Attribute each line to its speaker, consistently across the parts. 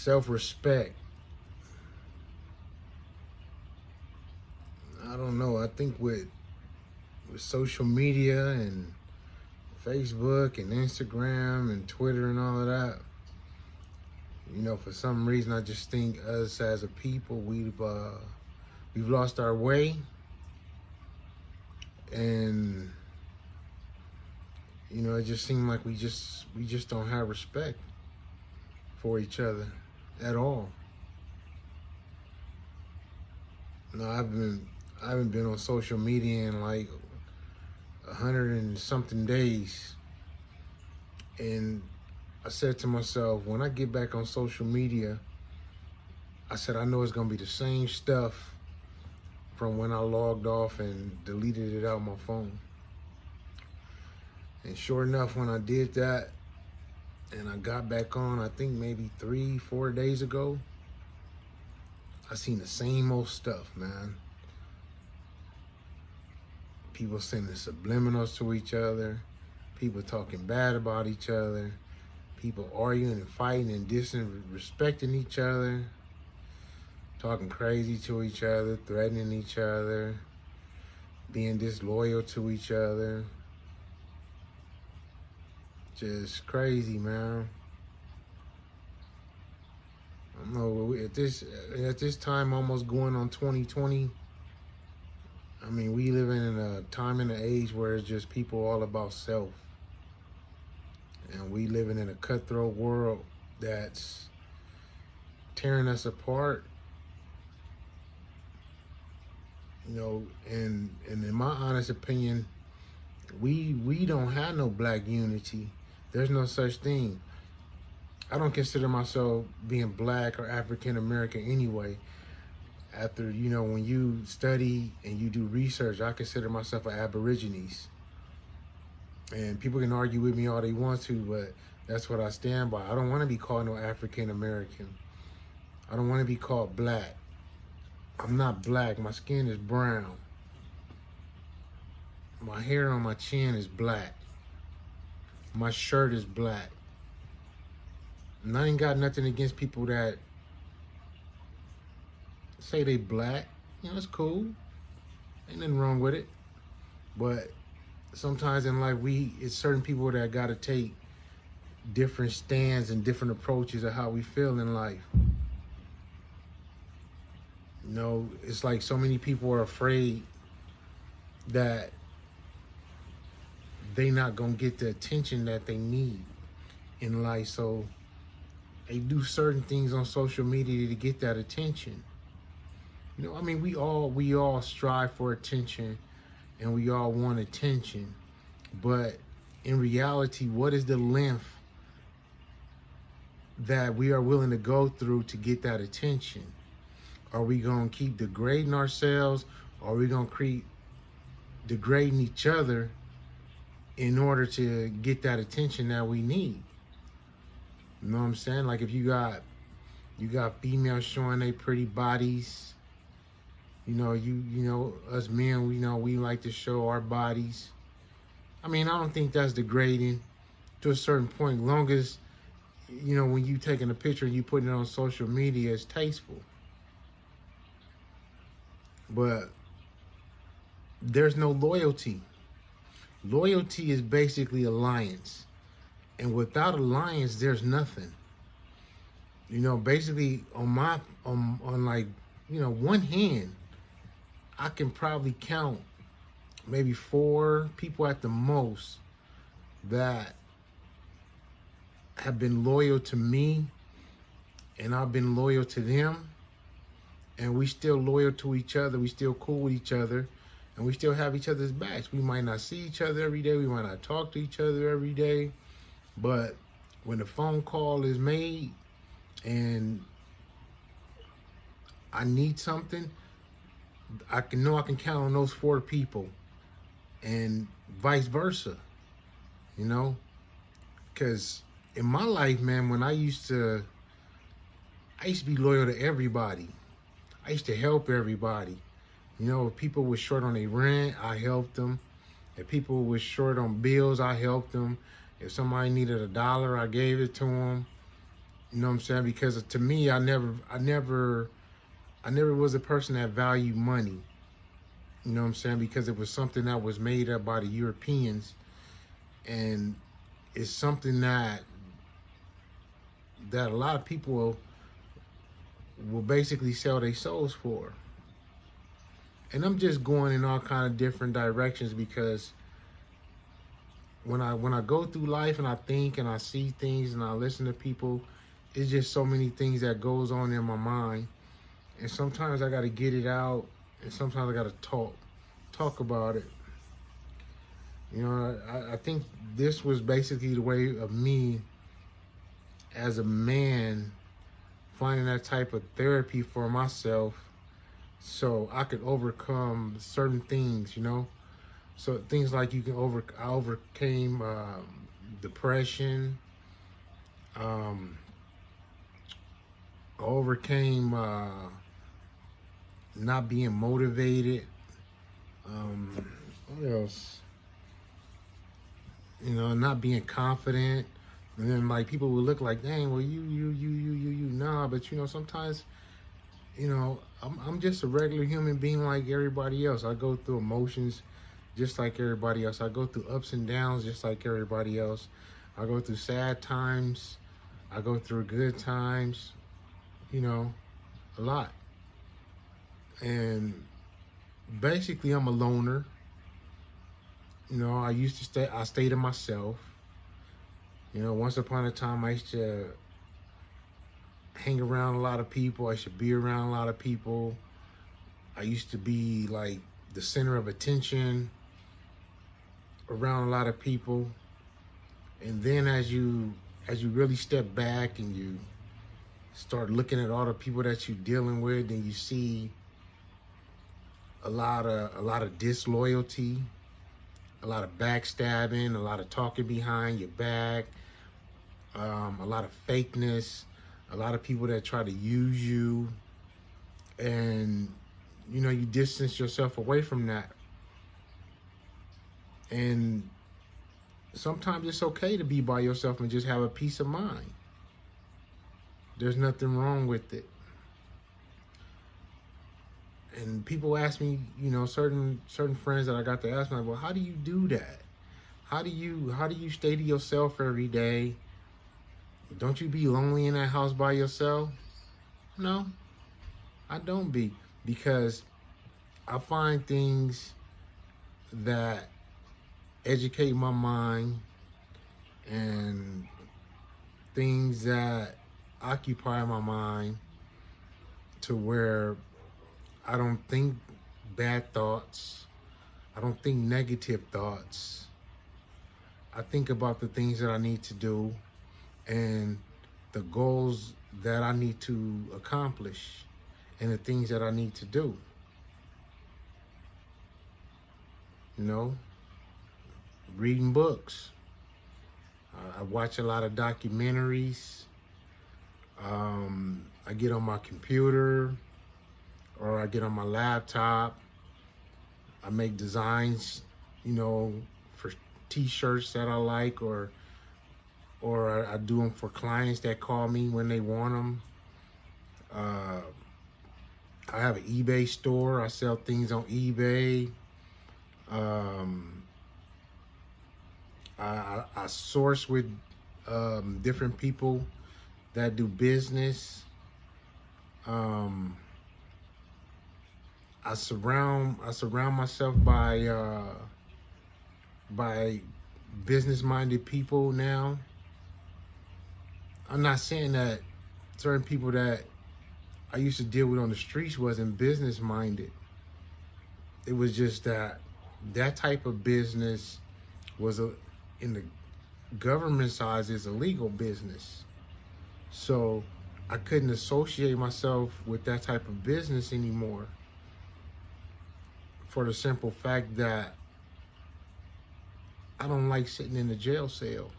Speaker 1: self-respect. I don't know. I think with social media and Facebook and Instagram and Twitter and all of that, for some reason, I just think us as a people, we've lost our way, and it just seemed like we just don't have respect for each other at all. No, I haven't been on social media in like 100 and something days, and I said to myself, when I get back on social media, I said I know it's gonna be the same stuff from when I logged off and deleted it out my phone. And sure enough, when I did that and I got back on, I think maybe 3-4 days ago, I seen the same old stuff, man. People sending subliminals to each other, people talking bad about each other, people arguing and fighting and disrespecting each other, talking crazy to each other, threatening each other, being disloyal to each other. Just crazy, man. I don't know, at this time, almost going on 2020, I mean, we living in a time and an age where it's just people all about self. And we living in a cutthroat world that's tearing us apart. And in my honest opinion, we don't have no black unity. There's no such thing. I don't consider myself being black or African American anyway. After, when you study and you do research, I consider myself an Aborigines. And people can argue with me all they want to, but that's what I stand by. I don't want to be called no African American. I don't want to be called black. I'm not black. My skin is brown. My hair on my chin is black. My shirt is black. And I ain't got nothing against people that say they black. It's cool. Ain't nothing wrong with it. But sometimes in life, it's certain people that gotta take different stands and different approaches of how we feel in life. It's like so many people are afraid that they not gonna get the attention that they need in life, so they do certain things on social media to get that attention. We all strive for attention, and we all want attention, but in reality, what is the length that we are willing to go through to get that attention? Are we gonna keep degrading ourselves, or are we gonna keep degrading each other in order to get that attention that we need? You know what I'm saying? Like, if you got females showing their pretty bodies, us men, we like to show our bodies. I don't think that's degrading to a certain point, long as, when you taking a picture and you putting it on social media, it's tasteful. But there's no loyalty. Loyalty is basically alliance. And without alliance, there's nothing. Basically on one hand, I can probably count maybe 4 people at the most that have been loyal to me, and I've been loyal to them, and we still loyal to each other. We still cool with each other, and we still have each other's backs. We might not see each other every day. We might not talk to each other every day, but when the phone call is made and I need something, I can count on those 4 people, and vice versa, because in my life, man, when I used to be loyal to everybody. I used to help everybody. If people were short on their rent, I helped them. If people were short on bills, I helped them. If somebody needed $1, I gave it to them. You know what I'm saying? Because to me, I never was a person that valued money. You know what I'm saying? Because it was something that was made up by the Europeans, and it's something that a lot of people will basically sell their souls for. And I'm just going in all kind of different directions because when I go through life and I think and I see things and I listen to people, it's just so many things that goes on in my mind. And sometimes I got to get it out, and sometimes I got to talk about it. You know, I think this was basically the way of me as a man finding that type of therapy for myself so I could overcome certain things, you know. So things like I overcame depression. I overcame not being motivated. What else? You know, not being confident. And then like people would look like, dang, well you. Nah, but you know, sometimes, you know, I'm just a regular human being like everybody else. I go through emotions just like everybody else. I go through ups and downs just like everybody else. I go through sad times. I go through good times, you know, a lot. And basically I'm a loner. You know, I stayed to myself. You know, once upon a time I used to hang around a lot of people. I should be around a lot of people. I used to be like the center of attention around a lot of people. And then as you really step back and you start looking at all the people that you're dealing with, and you see a lot of disloyalty, a lot of backstabbing, a lot of talking behind your back, a lot of fakeness, a lot of people that try to use you, and you know, you distance yourself away from that. And sometimes it's okay to be by yourself and just have a peace of mind. There's nothing wrong with it. And people ask me, you know, certain friends that I got to ask me, like, well, how do you do that? How do you stay to yourself every day? Don't you be lonely in that house by yourself? No, I don't be, because I find things that educate my mind and things that occupy my mind to where I don't think bad thoughts. I don't think negative thoughts. I think about the things that I need to do and the goals that I need to accomplish and the things that I need to do. You know, reading books. I watch a lot of documentaries. I get on my computer or I get on my laptop. I make designs, you know, for t-shirts that I like, or I do them for clients that call me when they want them. I have an eBay store. I sell things on eBay. I source with different people that do business. I surround myself by business-minded people now. I'm not saying that certain people that I used to deal with on the streets wasn't business-minded. It was just that type of business was in the government size is a legal business. So I couldn't associate myself with that type of business anymore, for the simple fact that I don't like sitting in the jail cell,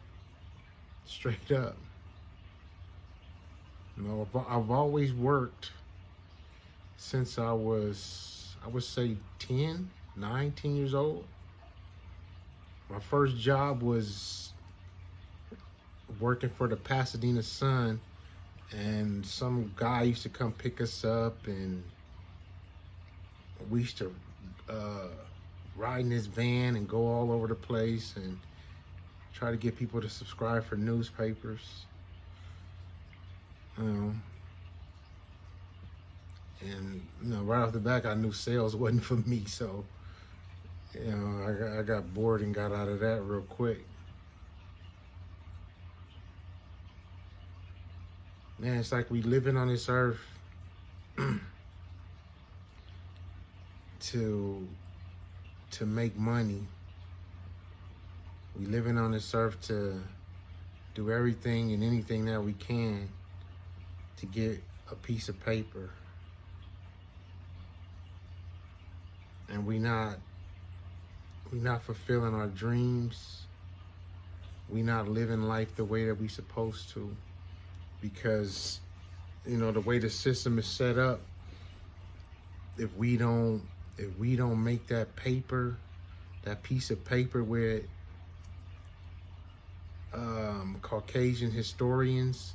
Speaker 1: straight up. You know, I've always worked since I would say 10 years old. My first job was working for the Pasadena Sun and some guy used to come pick us up, and we used to uh, ride in his van and go all over the place and try to get people to subscribe for newspapers. Um, and right off the back, I knew sales wasn't for me, so I got bored and got out of that real quick. Man, it's like we living on this earth to make money. We living on this earth to do everything and anything that we can to get a piece of paper. And we not fulfilling our dreams. We not living life the way that we supposed to, because the way the system is set up, if we don't make that paper, that piece of paper with Caucasian historians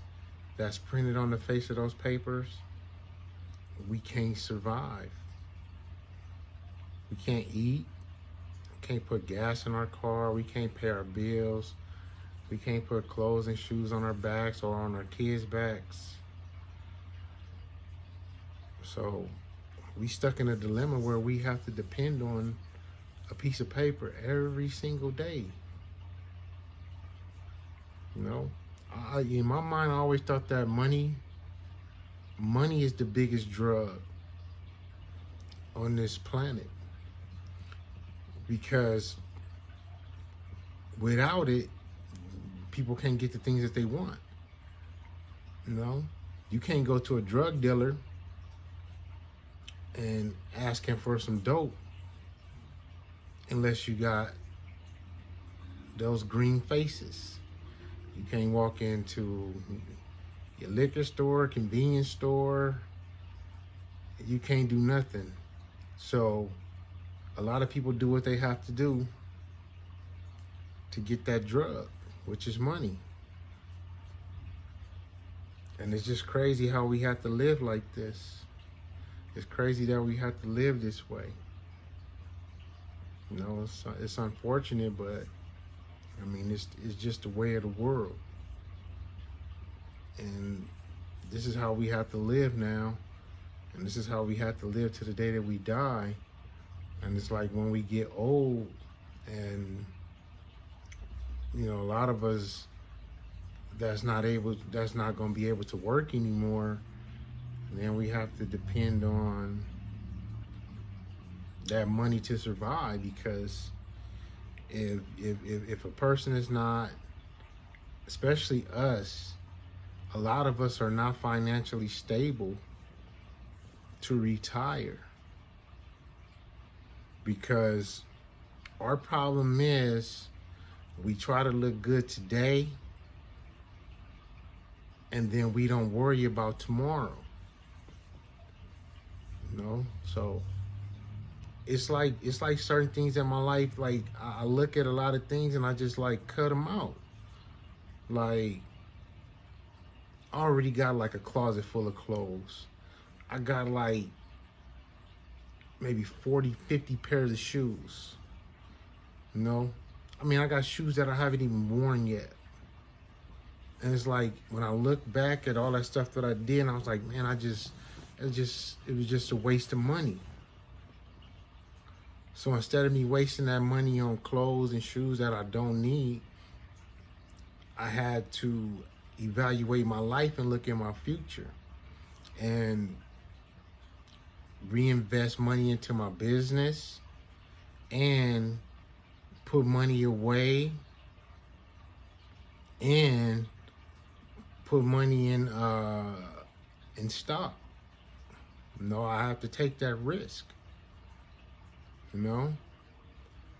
Speaker 1: that's printed on the face of those papers, we can't survive. We can't eat. We can't put gas in our car. We can't pay our bills. We can't put clothes and shoes on our backs or on our kids' backs. So we stuck in a dilemma where we have to depend on a piece of paper every single day. In my mind, I always thought that money is the biggest drug on this planet, because without it, people can't get the things that they want. You can't go to a drug dealer and ask him for some dope unless you got those green faces. You can't walk into your liquor store, convenience store. You can't do nothing. So a lot of people do what they have to do to get that drug, which is money. And it's just crazy how we have to live like this. It's crazy that we have to live this way. It's unfortunate, but I mean, it's just the way of the world. And this is how we have to live now. And this is how we have to live to the day that we die. And it's like when we get old and, a lot of us that's not going to be able to work anymore, then we have to depend on that money to survive, because if a person is not, especially us, a lot of us are not financially stable to retire, because our problem is we try to look good today and then we don't worry about tomorrow. So it's like certain things in my life, like I look at a lot of things and I just like cut them out. Like, I already got like a closet full of clothes. I got like maybe 40, 50 pairs of shoes. I mean, I got shoes that I haven't even worn yet. And it's like, when I look back at all that stuff that I did, and I was like, man, it was just a waste of money. So instead of me wasting that money on clothes and shoes that I don't need, I had to evaluate my life and look at my future and reinvest money into my business and put money away and put money in stock. I have to take that risk,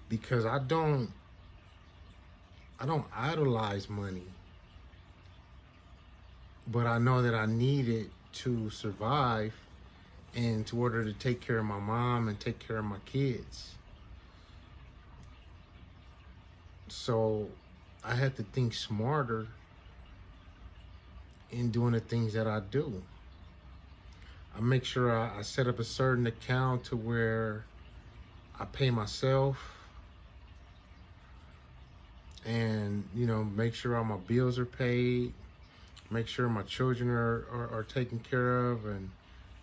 Speaker 1: because I don't idolize money, but I know that I need it to survive and in order to take care of my mom and take care of my kids. So I had to think smarter in doing the things that I do. I make sure I set up a certain account to where I pay myself, and make sure all my bills are paid, make sure my children are taken care of, and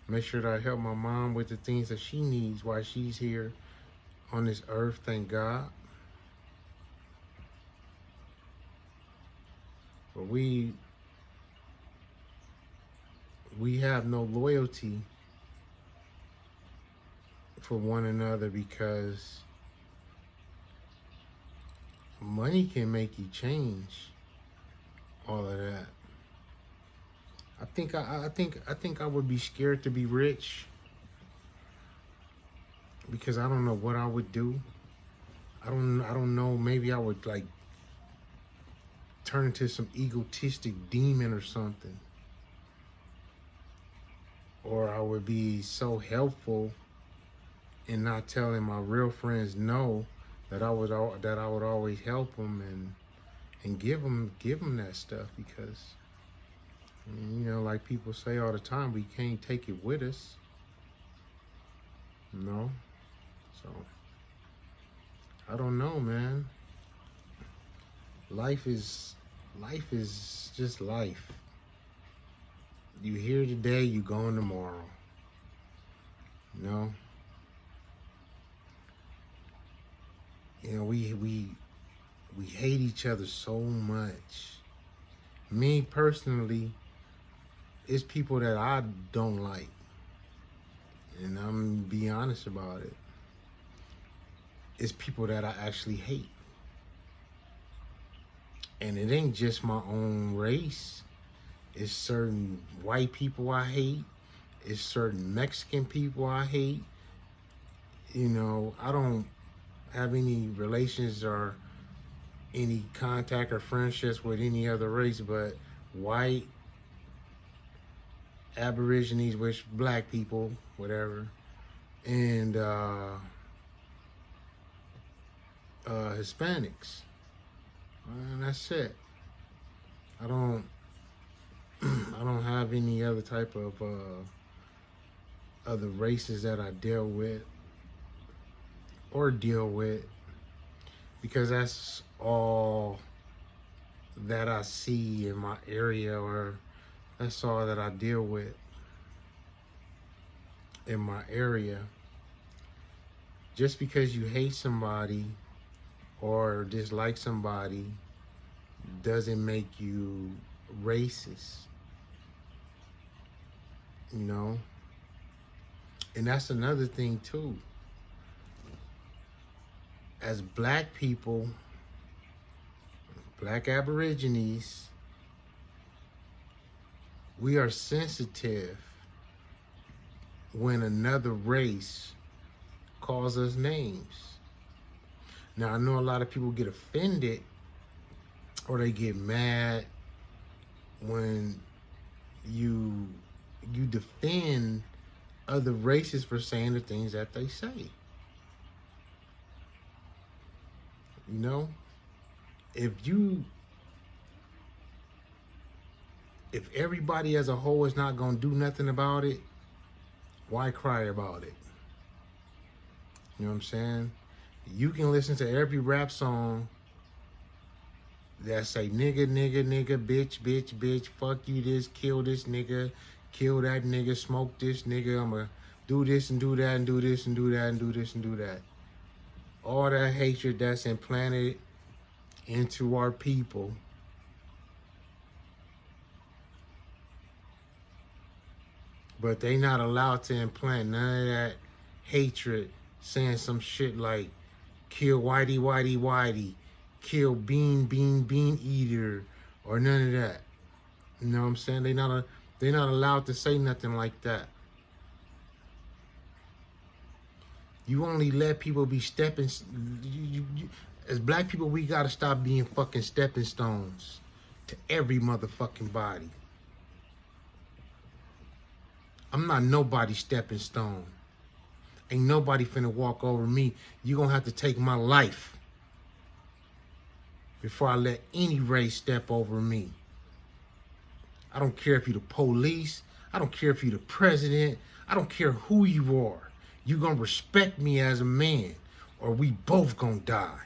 Speaker 1: make sure that I help my mom with the things that she needs while she's here on this earth, thank God. But we have no loyalty for one another, because money can make you change all of that. I think I would be scared to be rich, because I don't know what I would do. I don't know, maybe I would like turn into some egotistic demon or something. Or I would be so helpful and not telling my real friends no, that I would always help them and give them that stuff, because like people say all the time, we can't take it with us. So I don't know, man. Life is just life. You here today, you gone tomorrow. We hate each other so much. Me personally, it's people that I don't like, and I'm gonna be honest about it. It's people that I actually hate, and it ain't just my own race. It's certain white people I hate. It's certain Mexican people I hate. I don't have any relations or any contact or friendships with any other race but white, Aborigines, which black people, whatever, and Hispanics. And that's it. I don't have any other type of other races that I deal with, because that's all that I see in my area, or that's all that I deal with in my area. Just because you hate somebody or dislike somebody doesn't make you racist, And that's another thing too. As black people, black Aborigines, we are sensitive when another race calls us names. Now, I know a lot of people get offended or they get mad when you defend other races for saying the things that they say. If everybody as a whole is not gonna do nothing about it, why cry about it? You know what I'm saying? You can listen to every rap song that say nigga, nigga, nigga, bitch, bitch, bitch, fuck you this, kill this nigga, kill that nigga, smoke this nigga, I'ma do this and do that and do this and do that and do this and do that. All that hatred that's implanted into our people but they not allowed to implant none of that hatred, saying some shit like kill whitey, whitey, whitey, kill bean, bean, bean eater, or none of that. You know what I'm saying? They're not allowed to say nothing like that. You only let people be stepping. As black people, we gotta stop being fucking stepping stones to every motherfucking body. I'm not nobody's stepping stone. Ain't nobody finna walk over me. You gonna have to take my life before I let any race step over me. I don't care if you're the police. I don't care if you're the president. I don't care who you are. You're going to respect me as a man, or we both going to die.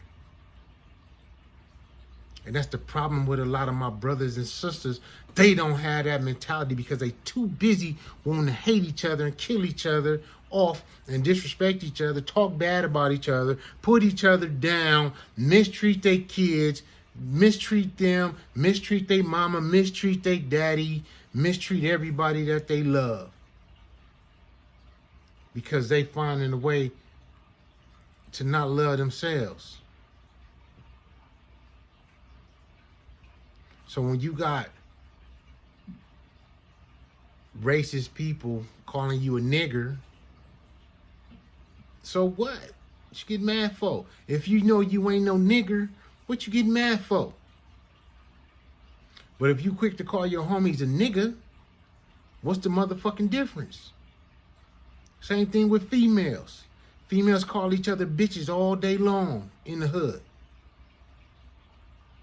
Speaker 1: And that's the problem with a lot of my brothers and sisters. They don't have that mentality because they too busy wanting to hate each other and kill each other off and disrespect each other, talk bad about each other, put each other down, mistreat their kids, mistreat them, mistreat their mama, mistreat their daddy, mistreat everybody that they love. Because they finding a way to not love themselves. So when you got racist people calling you a nigger, so what? What you get mad for? If you know you ain't no nigger, what you get mad for? But if you quick to call your homies a nigger, what's the motherfucking difference? Same thing with females. Females call each other bitches all day long in the hood.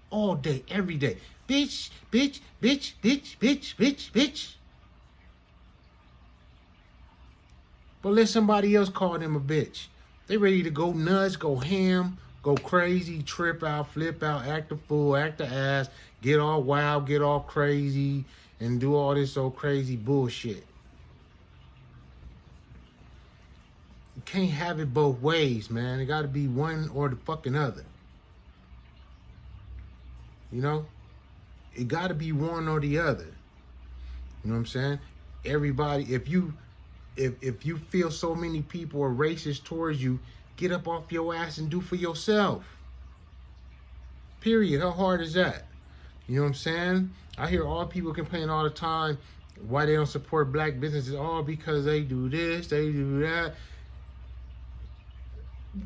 Speaker 1: All day, every day. Bitch, bitch, bitch, bitch, bitch, bitch, bitch. But let somebody else call them a bitch. They ready to go nuts, go ham, go crazy, trip out, flip out, act a fool, act a ass, get all wild, get all crazy, and do all this old crazy bullshit. You can't have it both ways, man. It got to be one or the fucking other. You know? It got to be one or the other. You know what I'm saying? Everybody, if you feel so many people are racist towards you, get up off your ass and do for yourself. Period. How hard is that? You know what I'm saying? I hear all people complain all the time why they don't support black businesses. All because they do this, they do that.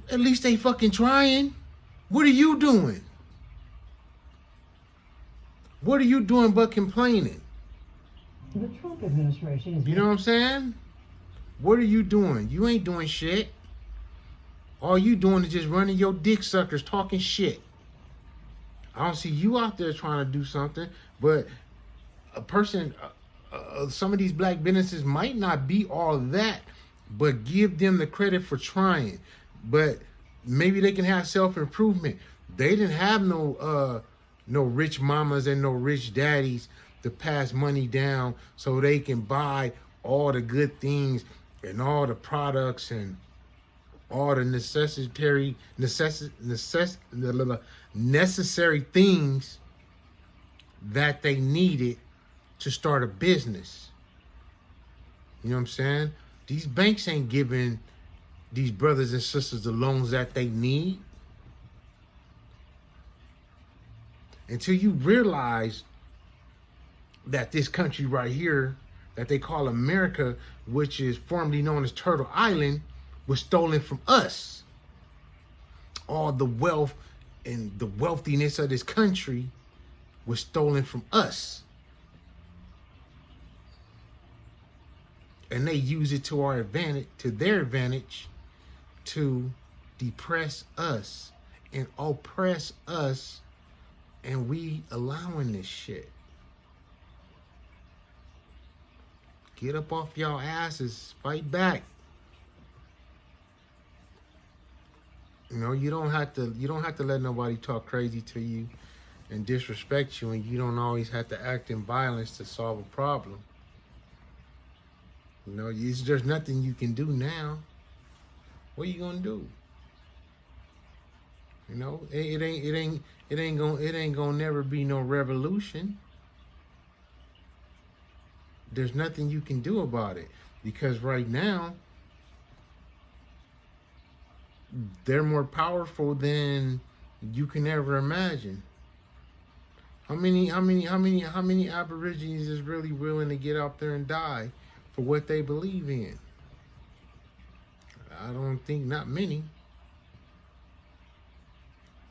Speaker 1: At least they fucking trying. What are you doing? What are you doing but complaining?
Speaker 2: The Trump administration is...
Speaker 1: You know what I'm saying? What are you doing? You ain't doing shit. All you doing is just running your dick suckers, talking shit. I don't see you out there trying to do something, but a person, some of these black businesses might not be all that, but give them the credit for trying. But maybe they can have self-improvement. They didn't have no rich mamas and no rich daddies to pass money down so they can buy all the good things and all the products and all the necessary things that they needed to start a business. You know what I'm saying? These banks ain't giving these brothers and sisters the loans that they need. Until you realize that this country right here that they call America, which is formerly known as Turtle Island, was stolen from us. All the wealth and the wealthiness of this country was stolen from us. And they use it to our advantage, to their advantage, to depress us and oppress us, and we allowing this shit. Get up off y'all asses, fight back. You know, you don't have to let nobody talk crazy to you and disrespect you, and you don't always have to act in violence to solve a problem. You know, there's nothing you can do now. What are you gonna do? You know, it ain't gonna never be no revolution. There's nothing you can do about it, because right now they're more powerful than you can ever imagine. How many Aborigines is really willing to get out there and die for what they believe in? I don't think not many.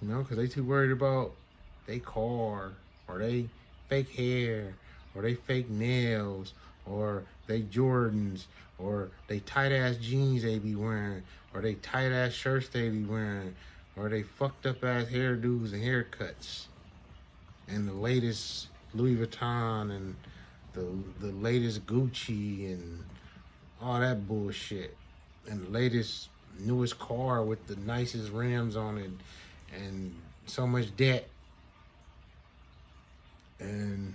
Speaker 1: You know, because they too worried about they car, or they fake hair, or they fake nails, or they Jordans, or they tight ass jeans they be wearing, or they tight ass shirts they be wearing, or they fucked up ass hairdos and haircuts, and the latest Louis Vuitton and the latest Gucci and all that bullshit, and the latest newest car with the nicest rims on it, and so much debt, and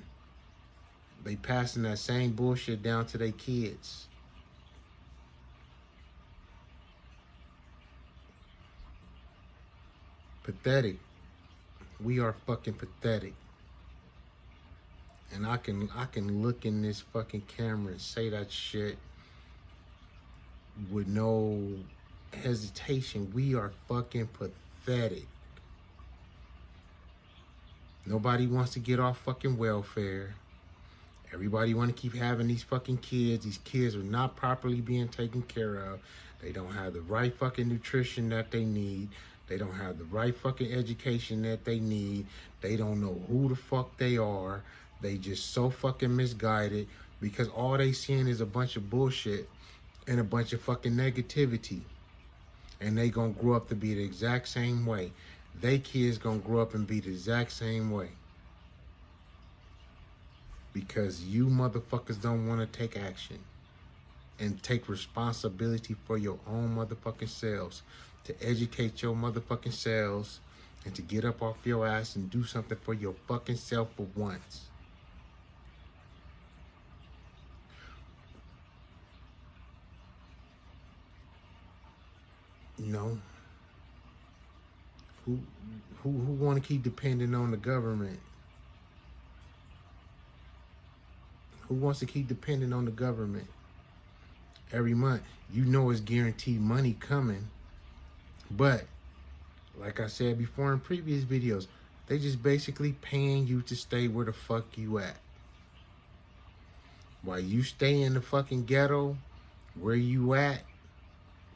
Speaker 1: they passing that same bullshit down to their kids. Pathetic. We are fucking pathetic. And I can look in this fucking camera and say that shit with no hesitation. We are fucking pathetic. Nobody wants to get off fucking welfare. Everybody want to keep having these fucking kids. These kids are not properly being taken care of. They don't have the right fucking nutrition that they need. They don't have the right fucking education that they need. They don't know who the fuck they are. They just so fucking misguided because all they seeing is a bunch of bullshit and a bunch of fucking negativity. And they gonna grow up to be the exact same way. They kids gonna grow up and be the exact same way. Because you motherfuckers don't want to take action and take responsibility for your own motherfucking selves, to educate your motherfucking selves, and to get up off your ass and do something for your fucking self for once. You know, who want to keep depending on the government? Who wants to keep depending on the government? Every month, you know it's guaranteed money coming. But, like I said before in previous videos, they just basically paying you to stay where the fuck you at. While you stay in the fucking ghetto, where you at,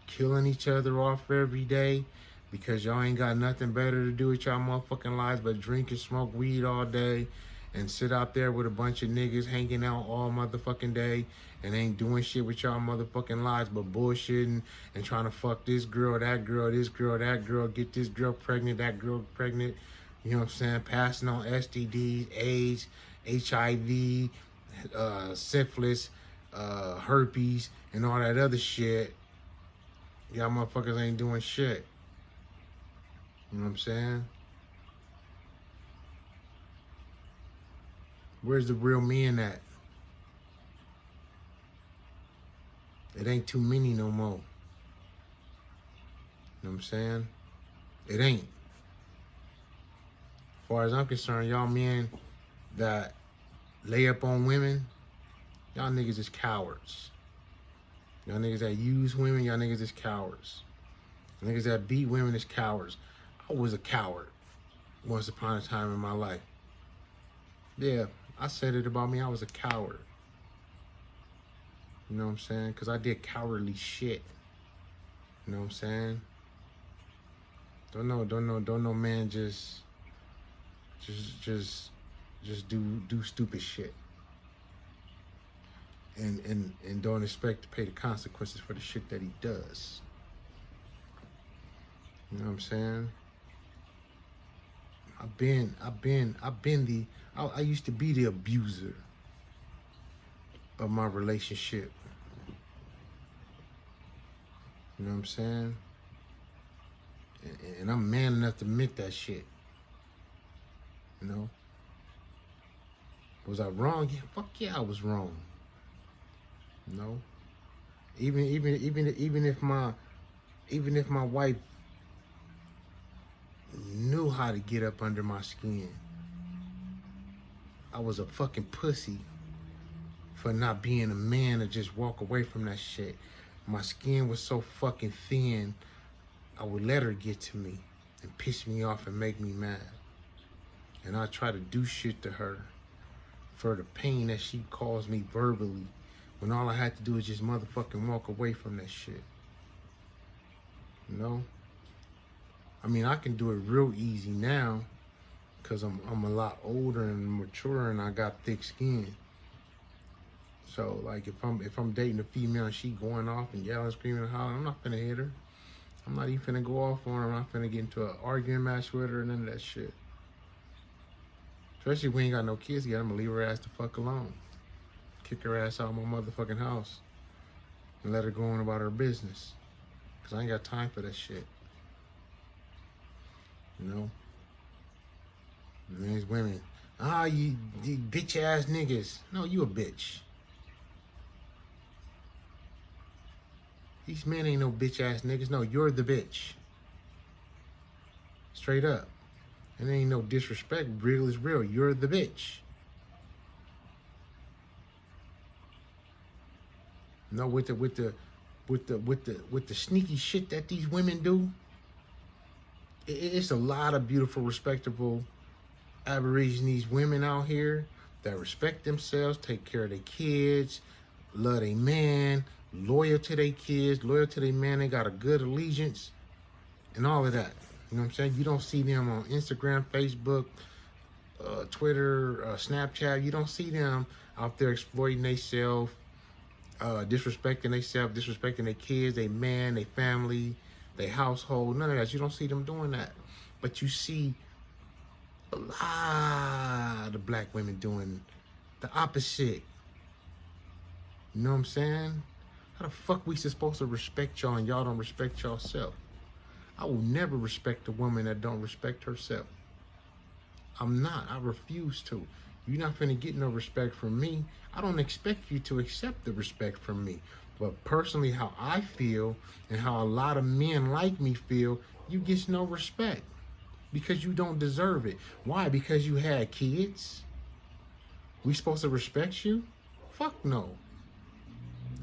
Speaker 1: killing each other off every day, because y'all ain't got nothing better to do with y'all motherfucking lives but drink and smoke weed all day and sit out there with a bunch of niggas hanging out all motherfucking day and ain't doing shit with y'all motherfucking lives but bullshitting and trying to fuck this girl, that girl, this girl, that girl, get this girl pregnant, that girl pregnant, you know what I'm saying, passing on STDs, AIDS, HIV, syphilis, herpes, and all that other shit. Y'all motherfuckers ain't doing shit. You know what I'm saying? Where's the real men at? It ain't too many no more. You know what I'm saying? It ain't. As far as I'm concerned, y'all men that lay up on women, y'all niggas is cowards. Y'all niggas that use women, y'all niggas is cowards. Niggas that beat women is cowards. I was a coward once upon a time in my life. Yeah, I said it about me. I was a coward. You know what I'm saying? Because I did cowardly shit. You know what I'm saying? Don't know, man. Just do stupid shit. And don't expect to pay the consequences for the shit that he does. You know what I'm saying? I used to be the abuser of my relationship. You know what I'm saying? And I'm man enough to admit that shit. You know? Was I wrong? Yeah, fuck yeah, I was wrong. You know? Even if my wife knew how to get up under my skin, I was a fucking pussy for not being a man to just walk away from that shit. My skin was so fucking thin, I would let her get to me and piss me off and make me mad. And I try to do shit to her for the pain that she caused me verbally, when all I had to do was just motherfucking walk away from that shit. You know? I mean, I can do it real easy now because I'm a lot older and mature and I got thick skin. So, like, if I'm dating a female and she going off and yelling, screaming, and hollering, I'm not finna hit her. I'm not even finna go off on her. I'm not finna get into an arguing match with her, none of that shit. Especially if we ain't got no kids yet, I'm gonna leave her ass the fuck alone. kick her ass out of my motherfucking house and let her go on about her business. Because I ain't got time for that shit. You know? And these women, you bitch ass niggas. No, you a bitch. These men ain't no bitch ass niggas. No, you're the bitch. Straight up. And there ain't no disrespect. Real is real. You're the bitch. No, with the sneaky shit that these women do, it's a lot of beautiful, respectable Aborigines women out here that respect themselves, take care of their kids, love their man, loyal to their kids, loyal to their man. They got a good allegiance and all of that. You know what I'm saying? You don't see them on Instagram, Facebook, Twitter, Snapchat. You don't see them out there exploiting themselves, disrespecting themselves, disrespecting their kids, their man, their family, their household. None of that. You don't see them doing that. But you see a lot of black women doing the opposite. You know what I'm saying? How the fuck we supposed to respect y'all and y'all don't respect yourself? I will never respect a woman that don't respect herself. I'm not. I refuse to. You're not finna get no respect from me. I don't expect you to accept the respect from me. But personally, how I feel and how a lot of men like me feel, you get no respect. Because you don't deserve it. Why? Because you had kids? We supposed to respect you? Fuck no.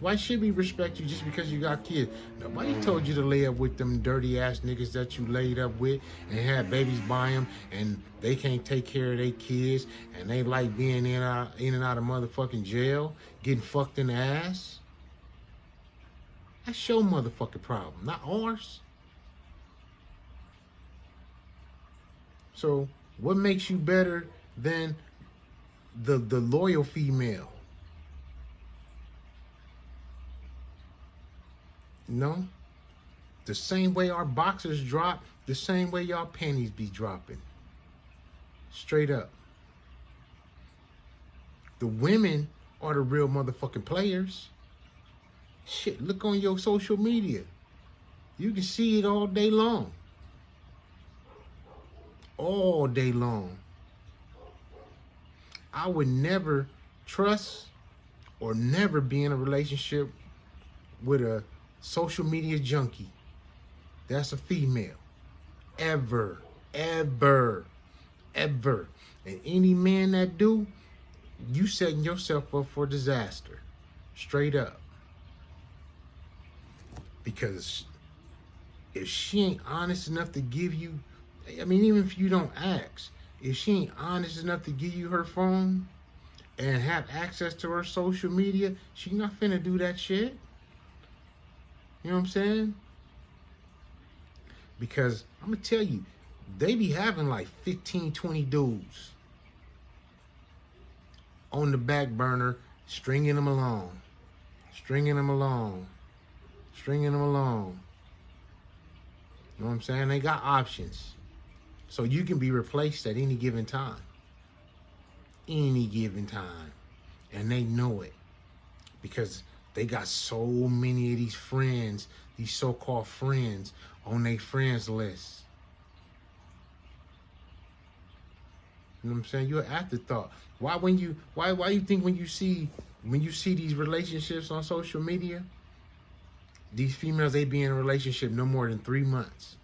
Speaker 1: Why should we respect you just because you got kids? Nobody told you to lay up with them dirty ass niggas that you laid up with and had babies by them and they can't take care of their kids and they like being in and out of motherfucking jail, getting fucked in the ass. That's your motherfucking problem, not ours. So what makes you better than the loyal female? No, the same way our boxers drop, the same way y'all panties be dropping. Straight up. The women are the real motherfucking players. Shit, look on your social media. You can see it all day long. All day long. I would never trust or never be in a relationship with a social media junkie. That's a female. Ever. And any man that do, you setting yourself up for disaster. Straight up. Because if she ain't honest enough to give you, I mean, even if you don't ask, if she ain't honest enough to give you her phone and have access to her social media, she not finna do that shit. You know what I'm saying? Because I'm going to tell you, they be having like 15, 20 dudes on the back burner, stringing them along. You know what I'm saying? They got options. So you can be replaced at any given time. And they know it. Because they got so many of these friends, these so-called friends, on their friends list. You know what I'm saying? You're an afterthought. Why you think when you see these relationships on social media, these females, they be in a relationship no more than 3 months.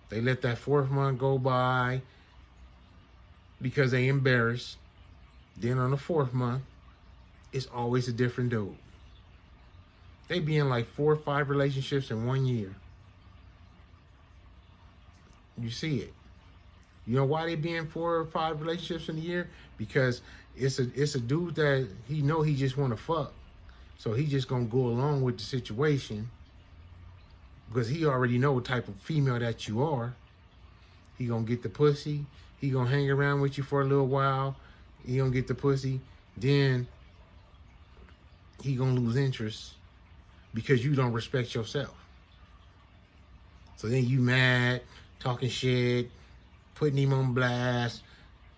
Speaker 1: They let that 4th month go by because they embarrassed. Then on the 4th month, it's always a different dude. They be in like 4 or 5 relationships in 1 year. You see it. You know why they be in 4 or 5 relationships in a year? Because it's a dude that he know he just want to fuck. So he just gonna go along with the situation because he already know what type of female that you are. He gonna get the pussy. He gonna hang around with you for a little while. He gonna get the pussy. Then he gonna lose interest because you don't respect yourself. So then you mad, talking shit, putting him on blast,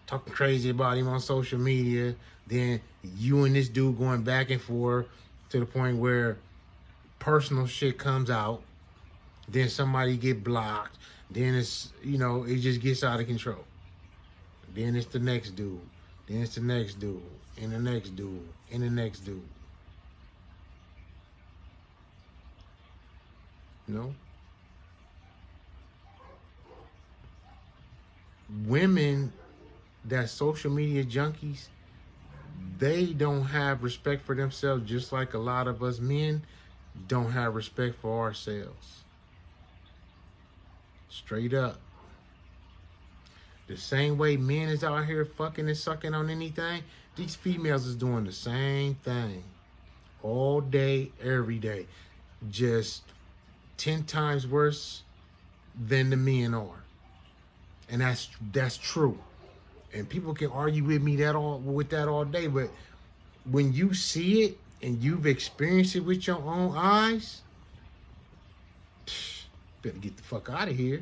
Speaker 1: talking crazy about him on social media. Then you and this dude going back and forth to the point where personal shit comes out. Then somebody get blocked. Then it's, it just gets out of control. Then it's the next dude. Then it's the next dude. And the next dude. And the next dude. Women that social media junkies, they don't have respect for themselves, just like a lot of us men don't have respect for ourselves. Straight up. The same way men is out here fucking and sucking on anything, these females is doing the same thing. All day, every day. Just 10 times worse than the men are. And that's true. And people can argue with me with that all day, but when you see it and you've experienced it with your own eyes, better get the fuck out of here.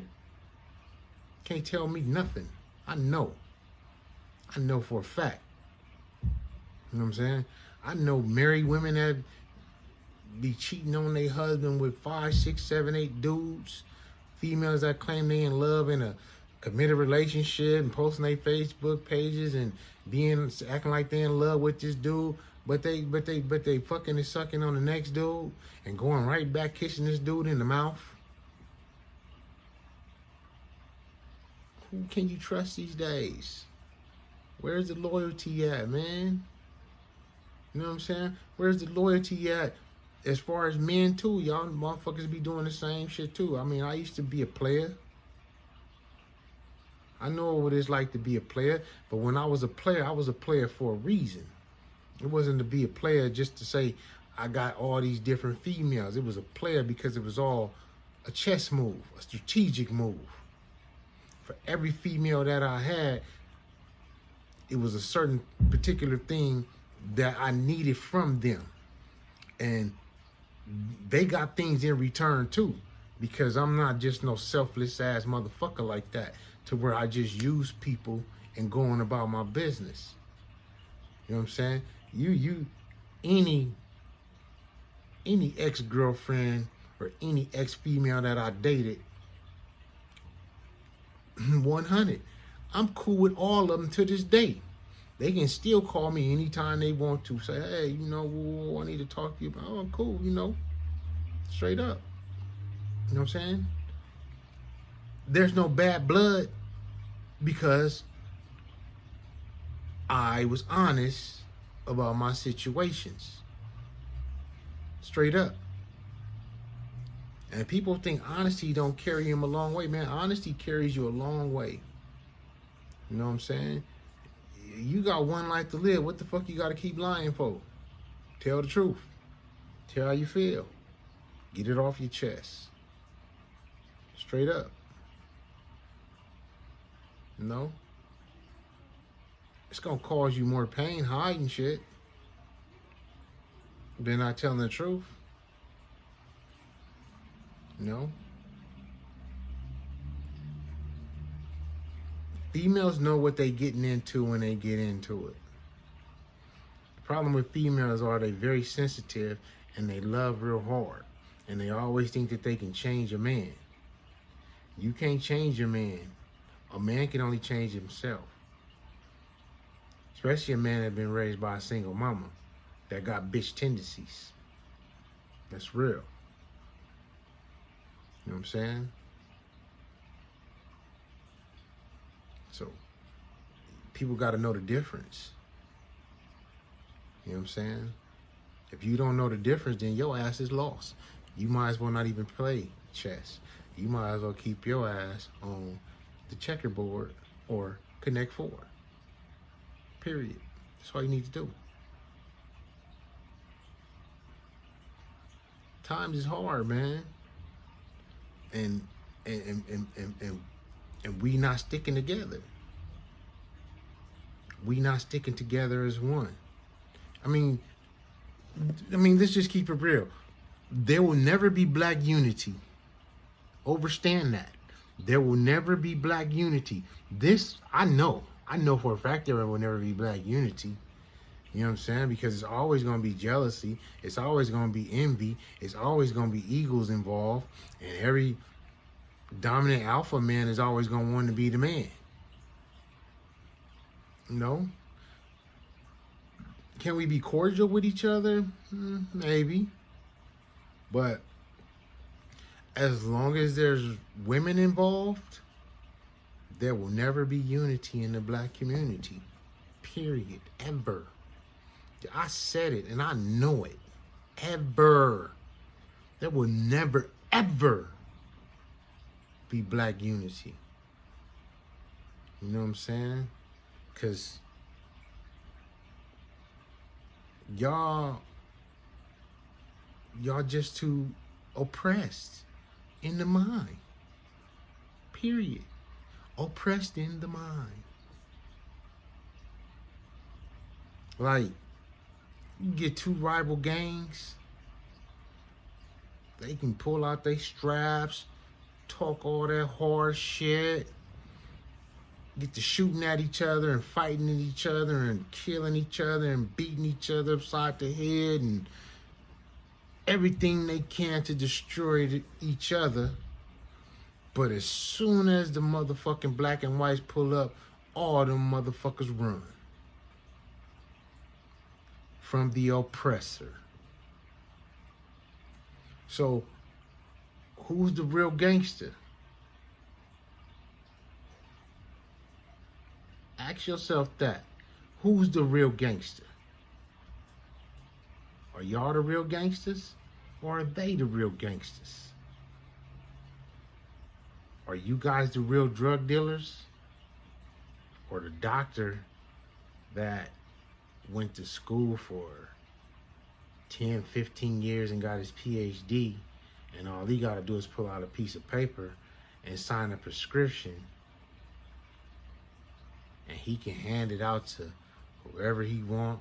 Speaker 1: Can't tell me nothing. I know for a fact. You know what I'm saying? I know married women that be cheating on their husband with 5, 6, 7, 8 dudes. Females that claim they in love in a committed relationship and posting their Facebook pages and acting like they in love with this dude, but they fucking and sucking on the next dude and going right back kissing this dude in the mouth. Who can you trust these days? Where's the loyalty at, man? You know what I'm saying? Where's the loyalty at? As far as men too, y'all motherfuckers be doing the same shit too. I mean, I used to be a player. I know what it's like to be a player, but when I was a player for a reason. It wasn't to be a player just to say I got all these different females. It was a player because it was all a chess move, a strategic move. For every female that I had, it was a certain particular thing that I needed from them. And they got things in return too, because I'm not just no selfless ass motherfucker like that to where I just use people and go on about my business. You know what I'm saying? Any ex-girlfriend or any ex-female that I dated, 100. I'm cool with all of them to this day. They can still call me anytime they want to. Say, hey, I need to talk to you. Oh, I'm cool, straight up. You know what I'm saying? There's no bad blood because I was honest about my situations. Straight up. And people think honesty don't carry them a long way. Man, honesty carries you a long way. You know what I'm saying? You got one life to live. What the fuck you got to keep lying for? Tell the truth. Tell how you feel. Get it off your chest. Straight up. It's going to cause you more pain hiding shit than not telling the truth. Females know what they getting into when they get into it. The problem with females are they very sensitive and they love real hard. And they always think that they can change a man. You can't change a man. A man can only change himself. Especially a man that's been raised by a single mama that got bitch tendencies. That's real. You know what I'm saying? So, people got to know the difference. You know what I'm saying? If you don't know the difference, then your ass is lost. You might as well not even play chess. You might as well keep your ass on the checkerboard or Connect 4. Period. That's all you need to do. Times is hard, man. And we not sticking together. We not sticking together as one. I mean, let's just keep it real. There will never be black unity. Understand that. There will never be black unity. This, I know. I know for a fact there will never be black unity. You know what I'm saying? Because it's always going to be jealousy. It's always going to be envy. It's always going to be egos involved. And every dominant alpha man is always going to want to be the man. You know? Can we be cordial with each other? Maybe. But as long as there's women involved, there will never be unity in the black community. Period. Ever. I said it and I know it. Ever. There will never, ever be black unity. You know what I'm saying? Because y'all just too oppressed in the mind. Period. Oppressed in the mind. Like, you get two rival gangs, they can pull out their straps, talk all that hard shit, get to shooting at each other and fighting at each other and killing each other and beating each other upside the head and everything they can to destroy each other. But as soon as the motherfucking black and whites pull up, all them motherfuckers run from the oppressor. So, who's the real gangster? Ask yourself that. Who's the real gangster? Are y'all the real gangsters? Or are they the real gangsters? Are you guys the real drug dealers? Or the doctor that went to school for 10, 15 years and got his PhD, and all he got to do is pull out a piece of paper and sign a prescription, and he can hand it out to whoever he want,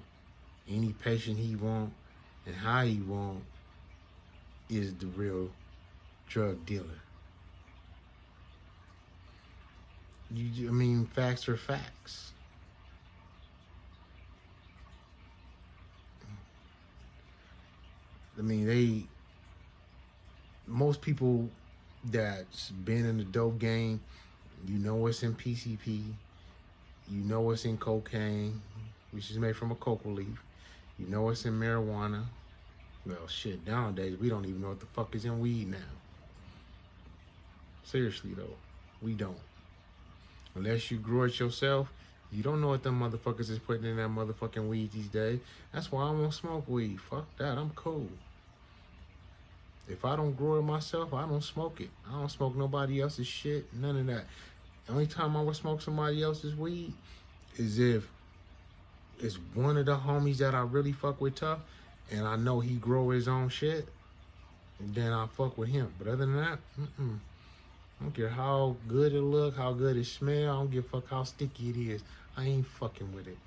Speaker 1: any patient he want, and how he want, is the real drug dealer. I mean, facts are facts. I mean, most people that's been in the dope game, you know what's in PCP, you know what's in cocaine, which is made from a coca leaf, you know what's in marijuana. Well, shit, nowadays, we don't even know what the fuck is in weed now. Seriously, though, we don't. Unless you grow it yourself, you don't know what them motherfuckers is putting in that motherfucking weed these days. That's why I won't smoke weed. Fuck that, I'm cool. If I don't grow it myself, I don't smoke it. I don't smoke nobody else's shit, none of that. The only time I would smoke somebody else's weed is if it's one of the homies that I really fuck with tough, and I know he grow his own shit, and then I fuck with him. But other than that, I don't care how good it look, how good it smell. I don't give a fuck how sticky it is. I ain't fucking with it.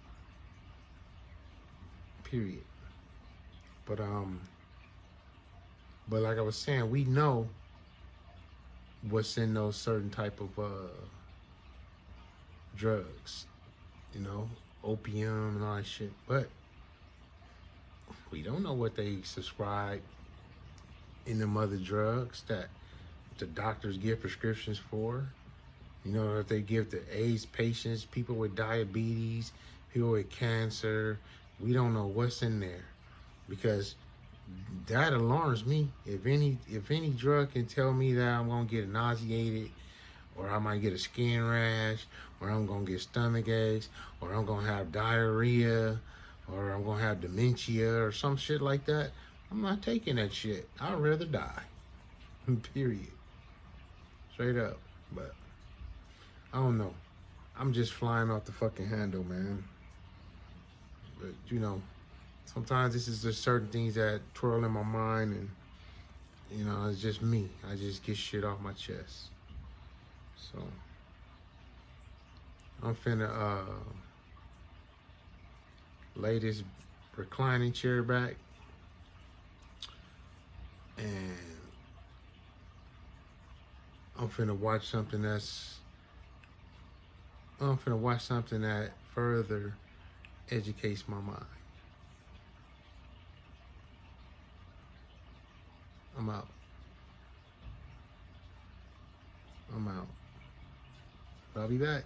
Speaker 1: Period. But like I was saying, we know what's in those certain type of drugs, you know, opium and all that shit. But we don't know what they subscribe in them other drugs that the doctors give prescriptions for. You know, that they give to AIDS patients, people with diabetes, people with cancer. We don't know what's in there, because that alarms me. If any drug can tell me that I'm gonna get nauseated, or I might get a skin rash, or I'm gonna get stomach aches, or I'm gonna have diarrhea, or I'm gonna have dementia or some shit like that, I'm not taking that shit. I'd rather die. Period. Straight up. But I don't know. I'm just flying off the fucking handle, man. But you know, sometimes this is just certain things that twirl in my mind, and you know, it's just me. I just get shit off my chest. So I'm finna lay this reclining chair back, and I'm finna watch something that's I'm finna watch something that further educates my mind. I'm out. I'm out. But I'll be back.